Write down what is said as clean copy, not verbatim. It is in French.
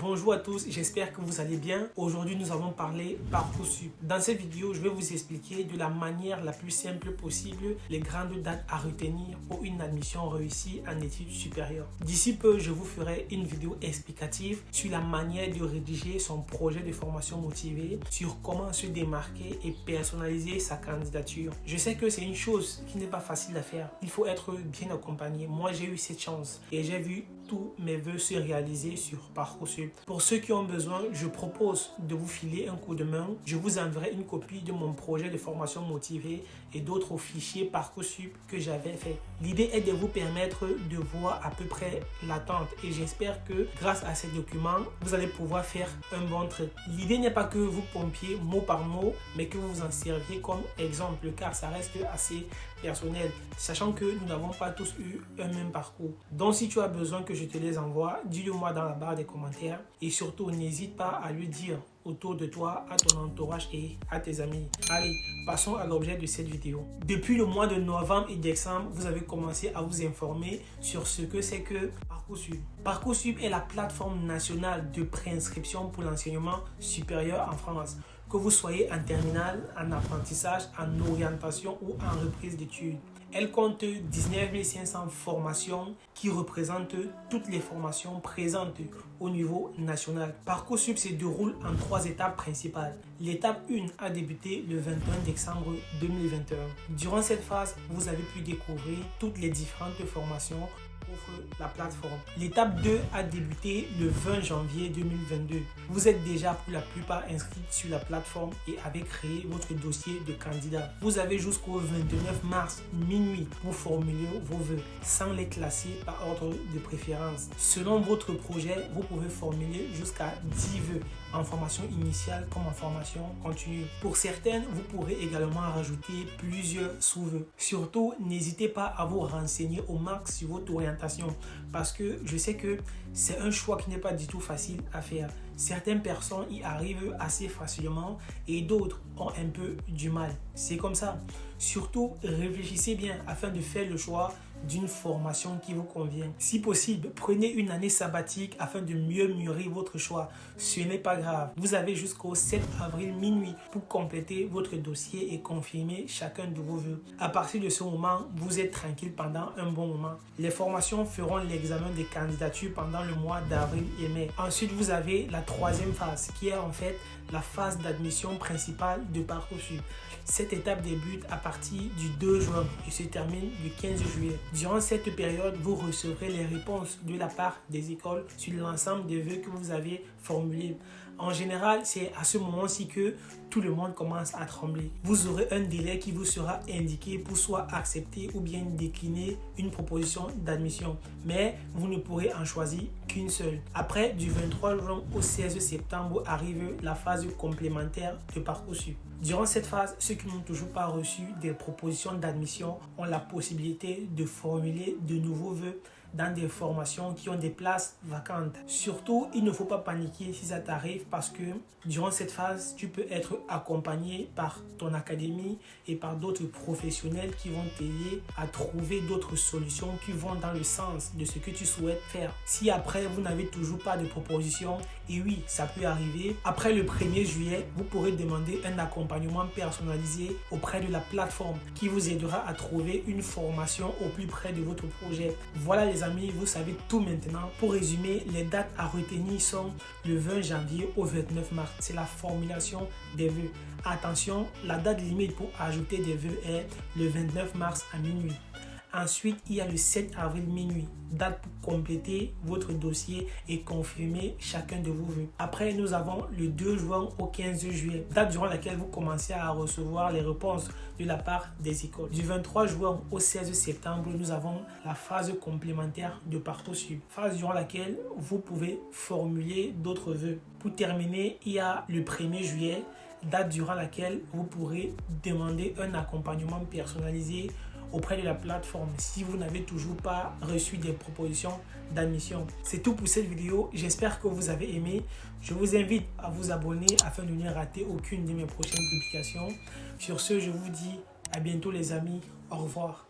Bonjour à tous, j'espère que vous allez bien. Aujourd'hui, nous allons parler Parcoursup. Dans cette vidéo, je vais vous expliquer de la manière la plus simple possible les grandes dates à retenir pour une admission réussie en études supérieures. D'ici peu, je vous ferai une vidéo explicative sur la manière de rédiger son projet de formation motivé, sur comment se démarquer et personnaliser sa candidature. Je sais que c'est une chose qui n'est pas facile à faire. Il faut être bien accompagné. Moi, j'ai eu cette chance et j'ai vu tous mes vœux se réaliser sur Parcoursup. Pour ceux qui ont besoin, je propose de vous filer un coup de main. Je vous enverrai une copie de mon projet de formation motivée et d'autres fichiers Parcoursup que j'avais fait. L'idée est de vous permettre de voir à peu près l'attente et j'espère que grâce à ces documents, vous allez pouvoir faire un bon trait. L'idée n'est pas que vous pompiez mot par mot, mais que vous vous en serviez comme exemple car ça reste assez personnel, sachant que nous n'avons pas tous eu un même parcours. Donc si tu as besoin que je te les envoie, dis-le moi dans la barre des commentaires et surtout n'hésite pas à le dire autour de toi, à ton entourage et à tes amis. Allez, passons à l'objet de cette vidéo. Depuis le mois de novembre et décembre, vous avez commencé à vous informer sur ce que c'est que Parcoursup. Parcoursup est la plateforme nationale de préinscription pour l'enseignement supérieur en France. Que vous soyez en terminale, en apprentissage, en orientation ou en reprise d'études. Elle compte 19 500 formations qui représentent toutes les formations présentes au niveau national. Parcoursup se déroule en 3 étapes principales. L'étape 1 a débuté le 21 décembre 2021. Durant cette phase, vous avez pu découvrir toutes les différentes formations offre la plateforme. L'étape 2 a débuté le 20 janvier 2022. Vous êtes déjà pour la plupart inscrits sur la plateforme et avez créé votre dossier de candidat. Vous avez jusqu'au 29 mars minuit pour formuler vos vœux sans les classer par ordre de préférence. Selon votre projet, vous pouvez formuler jusqu'à 10 vœux en formation initiale comme en formation continue. Pour certaines, vous pourrez également rajouter plusieurs sous-vœux. Surtout, n'hésitez pas à vous renseigner au max sur votre orientation parce que je sais que c'est un choix qui n'est pas du tout facile à faire. Certaines personnes y arrivent assez facilement et d'autres ont un peu du mal. C'est comme ça. Surtout, réfléchissez bien afin de faire le choix d'une formation qui vous convient. Si possible, prenez une année sabbatique afin de mieux mûrir votre choix. Ce n'est pas grave. Vous avez jusqu'au 7 avril minuit pour compléter votre dossier et confirmer chacun de vos vœux. À partir de ce moment, vous êtes tranquille pendant un bon moment. Les formations feront l'examen des candidatures pendant le mois d'avril et mai. Ensuite, vous avez la troisième phase qui est en fait la phase d'admission principale de Parcoursup. Cette étape débute à partir du 2 juin et se termine le 15 juillet. Durant cette période, vous recevrez les réponses de la part des écoles sur l'ensemble des vœux que vous avez formulés. En général, c'est à ce moment-ci que tout le monde commence à trembler. Vous aurez un délai qui vous sera indiqué pour soit accepter ou bien décliner une proposition d'admission. Mais vous ne pourrez en choisir qu'une seule. Après, du 23 juin au 16 septembre arrive la phase complémentaire de Parcoursup. Durant cette phase, ceux qui n'ont toujours pas reçu des propositions d'admission ont la possibilité de formuler de nouveaux vœux dans des formations qui ont des places vacantes. Surtout, il ne faut pas paniquer si ça t'arrive parce que durant cette phase, tu peux être accompagné par ton académie et par d'autres professionnels qui vont t'aider à trouver d'autres solutions qui vont dans le sens de ce que tu souhaites faire. Si après, vous n'avez toujours pas de proposition, et oui, ça peut arriver, après le 1er juillet, vous pourrez demander un accompagnement personnalisé auprès de la plateforme qui vous aidera à trouver une formation au plus près de votre projet. Voilà les amis, vous savez tout maintenant. Pour résumer, les dates à retenir sont le 20 janvier au 29 mars. C'est la formulation des vœux. Attention, la date limite pour ajouter des vœux est le 29 mars à minuit. Ensuite, il y a le 7 avril minuit, date pour compléter votre dossier et confirmer chacun de vos vœux. Après, nous avons le 2 juin au 15 juillet, date durant laquelle vous commencez à recevoir les réponses de la part des écoles. Du 23 juin au 16 septembre, nous avons la phase complémentaire de Parcoursup, phase durant laquelle vous pouvez formuler d'autres vœux. Pour terminer, il y a le 1er juillet, date durant laquelle vous pourrez demander un accompagnement personnalisé auprès de la plateforme si vous n'avez toujours pas reçu des propositions d'admission. C'est tout pour cette vidéo. J'espère que vous avez aimé. Je vous invite à vous abonner afin de ne rater aucune de mes prochaines publications. Sur ce, je vous dis à bientôt les amis. Au revoir.